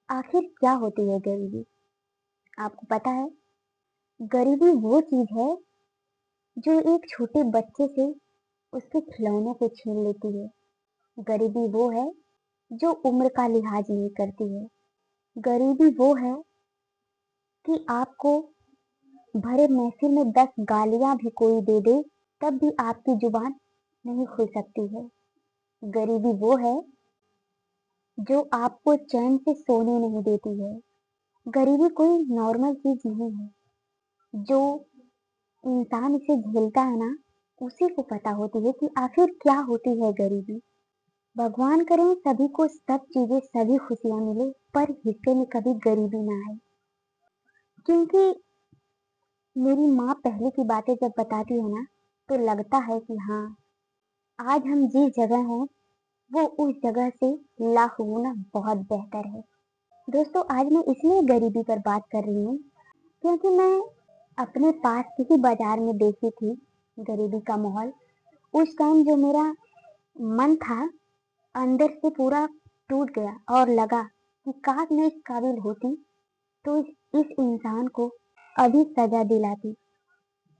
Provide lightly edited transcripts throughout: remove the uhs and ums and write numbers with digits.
आखिर क्या होती है गरीबी? आपको पता है, गरीबी वो चीज है जो एक छोटे बच्चे से उसके खिलौनों को छीन लेती है। गरीबी वो है जो उम्र का लिहाज नहीं करती है। गरीबी वो है कि आपको भरे महफिल में 10 गालियां भी कोई दे दे, तब भी आपकी जुबान नहीं खुल सकती है। गरीबी वो है जो आपको चैन से सोने नहीं देती है। गरीबी कोई नॉर्मल चीज नहीं है। जो इंसान इसे झेलता है ना, उसी को पता होती है कि आखिर क्या होती है गरीबी। भगवान करे सभी को सब चीजें सभी खुशियां मिले, पर हिस्से में कभी गरीबी ना आए। क्योंकि मेरी माँ पहले की बातें जब बताती है ना, तो लगता है कि हाँ, आज हम जिस जगह हैं वो उस जगह से लाख गुना बहुत बेहतर है। दोस्तों, आज मैं इसलिए गरीबी पर बात कर रही हूँ क्योंकि मैं अपने पास किसी बाजार में देखी थी गरीबी का माहौल। उस टाइम जो मेरा मन था अंदर से पूरा टूट गया और लगा कि काश मैं इस काबिल होती तो इस इंसान को अभी सजा दिलाती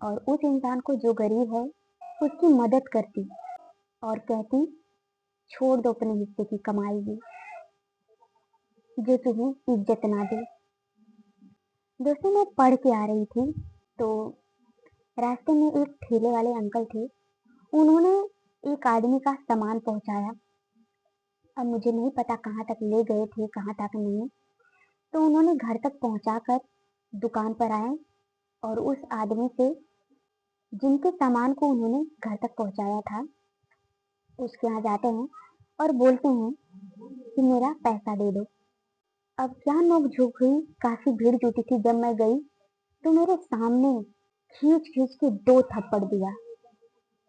और उस इंसान को जो गरीब है उसकी मदद करती और कहती छोड़ दो अपने हिस्से की कमाई भी, जो तुम्हें इज्जत ना दे। दोस्तों, मैं पढ़ के आ रही थी तो रास्ते में एक ठेले वाले अंकल थे। उन्होंने एक आदमी का सामान पहुंचाया। अब मुझे नहीं पता कहाँ तक ले गए थे, कहाँ तक नहीं। तो उन्होंने घर तक पहुंचाकर दुकान पर आए और उस आदमी से जिनके सामान को उन्होंने घर तक पहुंचाया था उसके यहाँ जाते हैं और बोलते हैं कि मेरा पैसा दे दो। अब क्या नोक-झोंक हुई, काफी भीड़ जुटी थी। जब मैं गई तो मेरे सामने खींच खींच के 2 थप्पड़ दिया।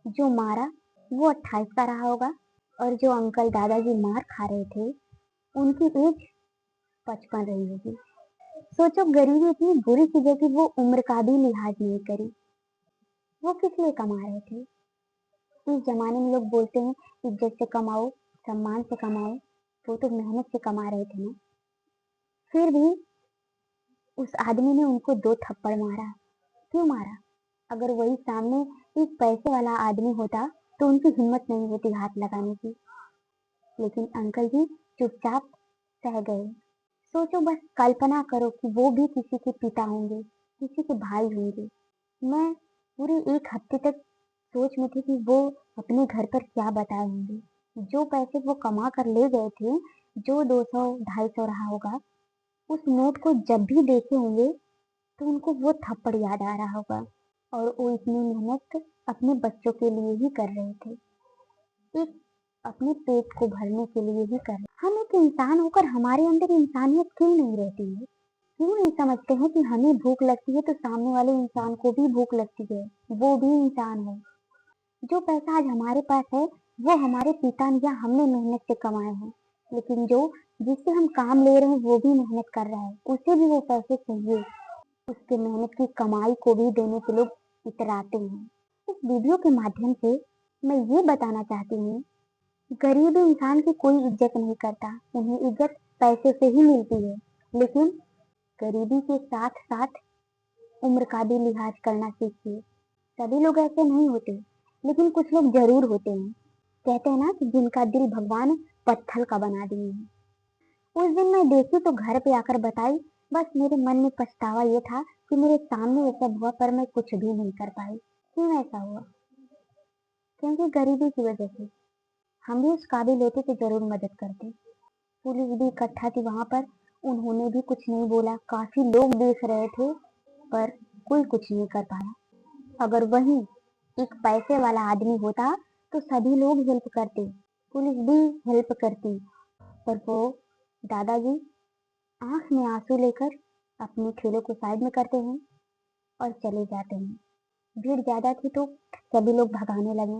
जो मारा वो 28 का रहा होगा और जो अंकल दादाजी मार खा रहे थे उनकी एज 55 रही होगी। सोचो, गरीबी इतनी बुरी चीज है कि वो उम्र का भी लिहाज नहीं करी। वो किस लिए कमा रहे थे? इस जमाने में लोग बोलते हैं इज्जत से कमाओ, सम्मान से कमाओ। वो तो मेहनत से कमा रहे थे ना। फिर भी उस आदमी ने उनको 2 थप्पड़ मारा। क्यों मारा? अगर वही सामने एक पैसे वाला आदमी होता तो उनकी हिम्मत नहीं होती हाथ लगाने की। लेकिन अंकल जी चुपचाप सह गए। सोचो, बस कल्पना करो कि वो भी किसी के पिता होंगे, किसी के भाई होंगे। मैं पूरे 1 हफ्ते तक सोच में थी कि वो अपने घर पर क्या बताए होंगे। जो पैसे वो कमा कर ले गए थे, जो 200 250 रहा होगा, उस नोट को जब भी देखे होंगे तो उनको वो थप्पड़ याद आ रहा होगा और वो इतनी मेहनत अपने बच्चों के लिए ही कर रहे थे। एक अपने पेट को भरने के लिए ही कर रहे। हम एक इंसान होकर हमारे अंदर इंसानियत क्यों नहीं रहती है? क्यों नहीं समझते हैं कि हमें भूख लगती है तो सामने वाले इंसान को भी भूख लगती है, वो भी इंसान है। जो पैसा आज हमारे पास है वो हमारे पिता या हमने मेहनत से कमाए हैं। लेकिन जो जिससे हम काम ले रहे हैं वो भी मेहनत कर रहा है, उसे भी वो पैसे चाहिए। उसके मेहनत की कमाई को भी देने के लोग इतराते हैं। इस वीडियो के माध्यम से मैं ये बताना चाहती हूँ, गरीब इंसान की कोई इज्जत नहीं करता, उन्हें इज्जत पैसे से ही मिलती है। लेकिन गरीबी के साथ साथ उम्र का भी लिहाज करना सीखिए। सभी लोग ऐसे नहीं होते, लेकिन कुछ लोग जरूर होते हैं। कहते हैं ना कि जिनका दिल भगवान पत्थर का बना दिए हैं। उस दिन मैं देखी तो घर पे आकर बताई। बस मेरे मन में पछतावा ये था कि मेरे सामने ये सब हुआ पर मैं कुछ भी नहीं कर पाई। क्यों ऐसा हुआ? क्योंकि गरीबी की वजह से। हम भी उस काबिल होते तो जरूर मदद करते। पुलिस भी इकट्ठा थी वहां पर, उन्होंने भी कुछ नहीं बोला। काफी लोग देख रहे थे पर कोई कुछ नहीं कर पाया। अगर वही एक पैसे वाला आदमी होता तो सभी लोग हेल्प करते, पुलिस भी हेल्प करती। पर वो दादाजी आंख में आंसू लेकर अपने ठेले को साइड में करते हैं और चले जाते हैं। भीड़ ज्यादा थी तो सभी लोग भगाने लगे।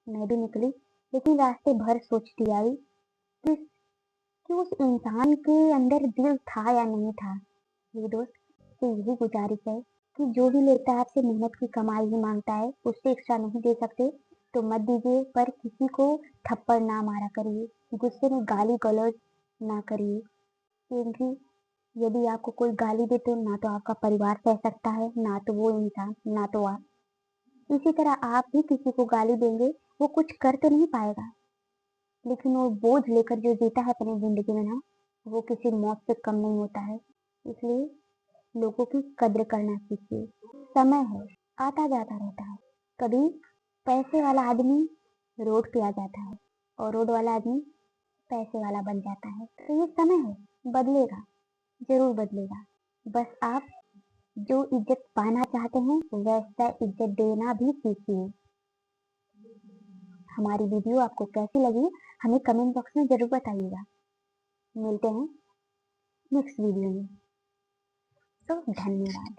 मैं भी निकली, लेकिन रास्ते भर सोचती आई कि, कि उस इंसान के अंदर दिल था या नहीं था। ये दोस्त से यही गुजारिश है कि जो भी लेता है आपसे मेहनत की कमाई ही मांगता है, उससे एक्स्ट्रा नहीं दे सकते तो मत दीजिए, पर किसी को थप्पड़ ना मारा करिए, गुस्से में गाली गलौज ना करिए। क्योंकि यदि आपको कोई गाली दे तो ना तो आपका परिवार सह सकता है, ना तो वो इंसान, ना तो आप। इसी तरह आप भी किसी को गाली देंगे, वो कुछ कर तो नहीं पाएगा, लेकिन वो बोझ लेकर जो जीता है अपनी ज़िंदगी में ना, वो किसी मौत से कम नहीं होता है। इसलिए लोगों की कद्र करना सीखिए। समय है, आता जाता रहता है। कभी पैसे वाला आदमी रोड पे आ जाता है और रोड वाला आदमी पैसे वाला बन जाता है। तो ये समय है, बदलेगा, ज़रूर बदलेगा। बस आप जो इज़्ज़त पाना चाहते हैं, वैसा इज़्ज़त देना भी सीखिए। हमारी वीडियो आपको कैसी लगी, हमें कमेंट बॉक्स में ज़रूर बताइएगा। मिलते हैं नेक्स्ट वीडियो में। तो धन्यवाद।